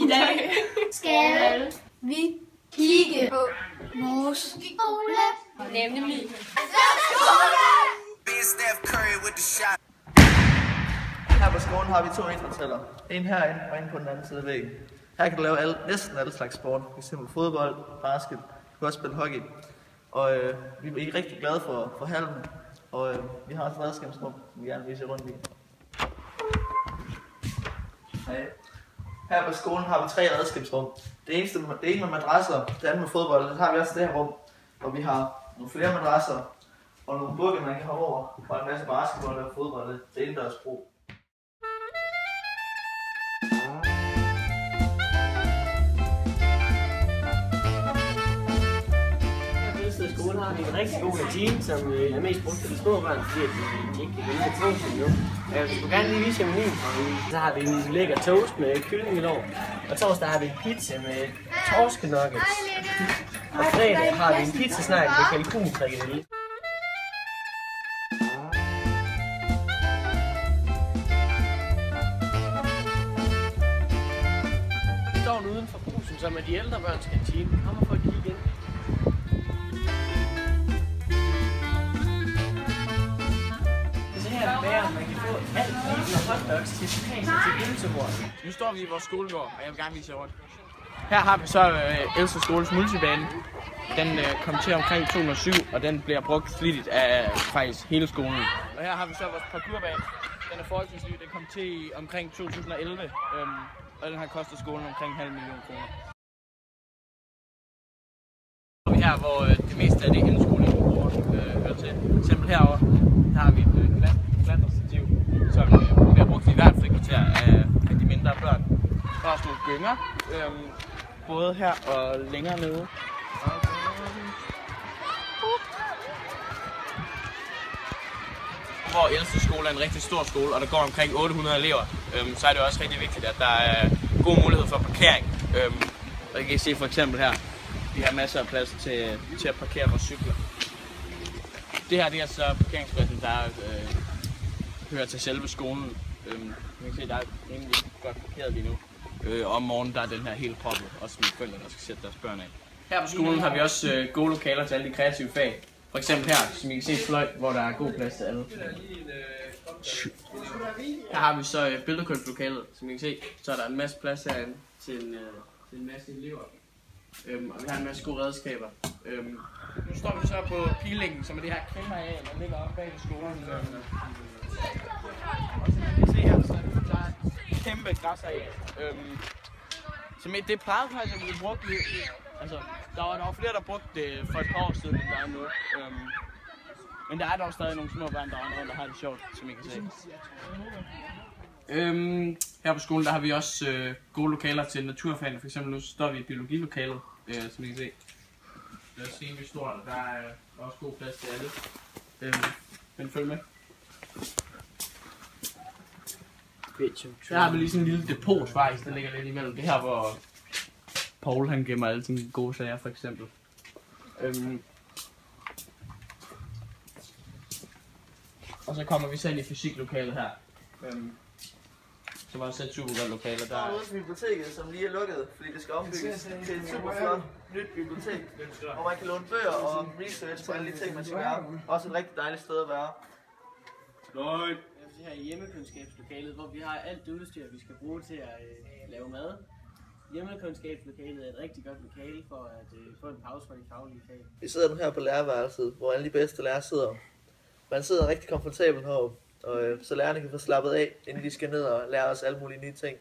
dag skal vi kigge på vores skole. Nemlig Her på skolen har vi 2 idrætshaller. En herinde og en på den anden side af væggen. Her kan du lave næsten alle slags sport. F.eks. fodbold, basket, du kan også spille hockey. Og vi er rigtig glade for hallen. Og vi har også et redskabsrum, som vi gerne vil vise rundt i. Her på skolen har vi 3 redskabsrum. Det ene med madrasser, det andet med fodbold. Så har vi også det her rum, hvor vi har nogle flere madrasser og nogle bukke, man kan hoppe over, og en masse basketball og fodbold til indendørs brug. I skolen har vi en rigtig god kantine, som er mest brugt til de små børn, fordi de ikke kan vælge til frokost endnu. Jeg skulle gerne lige vise jer menuen. Så har vi en lækker toast med kylling i lår. Og torsdag har vi en pizza med torskenuggets. Og fredag har vi en pizzasnegl med kalkunfrikadelle. Vi står nu uden for Brugsen, som er de ældre børns kantine. Kom og få et kig ind. Man kan få alt lige fra hotdogs til gymsebord. Nu står vi i vores skolegård, og jeg vil gerne vise jer rundt. Her har vi så Else Skoles multibane. Den kom til omkring 2007, og den bliver brugt flittigt af faktisk hele skolen. Og her har vi så vores parkourbane. Den er forholdsvis ny. Den kom til omkring 2011, og den har kostet skolen omkring 500.000 kroner. Og vi her, hvor det meste af det indskolingen hører til. For eksempel herovre, der har vi et klatrestativ, som bliver brugt i hvert frikvarter af de mindre børn. Der er også nogle gynger, både her og længere nede. Hvor Else Skole er en rigtig stor skole, og der går omkring 800 elever, så er det også rigtig vigtigt, at der er god mulighed for parkering. Og I kan se for eksempel her, vi har masser af plads til at parkere vores cykler. Det her det er så parkeringspladsen, der hører til selve skolen. Man kan se, der er rimelig godt parkeret lige nu. Og om morgenen der er den her helt proppet, også med forældre, der skal sætte deres børn af. Her på skolen har vi også gode lokaler til alle de kreative fag. For eksempel her, som I kan se, fløjt, hvor der er god plads til alle. Her har vi så billedkunstlokalet, som I kan se, så er der en masse plads herinde til en masse elever. Og vi har en masse gode redskaber. Nu står vi så på pilingen, som er det her kæmpe areal, der ligger oppe bag ved skolen. Og som I kan se her, så der er et kæmpe græsareal. Som det plejede faktisk at blive brugt lidt. Altså, der var flere, der brugte det for et par år siden, end der er nu. Men der er dog stadig nogle små børn, der er rundt og har det sjovt, som I kan se. Her på skolen der har vi også gode lokaler til naturfagene. For eksempel nu står vi i biologilokalet, som I kan se. Det er rimelig stort, og der er også god plads til alle. Men følg med. Der har vi lige sådan en lille depot faktisk, der ligger lidt imellem. Det her, hvor Paul han gemmer alle sine gode sager, for eksempel. Og så kommer vi så ind i fysiklokalet her. Så var der så et super godt lokaler der. Der er også biblioteket, som lige er lukket, fordi det skal ombygges til et super flot nyt bibliotek, hvor man kan låne bøger og research på alle de ting, man skal være. Også et rigtig dejligt sted at være. Det her hjemmekundskabslokalet, hvor vi har alt det udstyr, vi skal bruge til at lave mad. Hjemmekundskabslokalet er et rigtig godt lokale for at få en pause fra de faglige fag. Vi sidder nu her på lærerværelset, hvor alle de bedste lærere sidder. Man sidder rigtig komfortabelt heroppe, og så lærerne kan få slappet af, inden de skal ned og lære os alle mulige nye ting.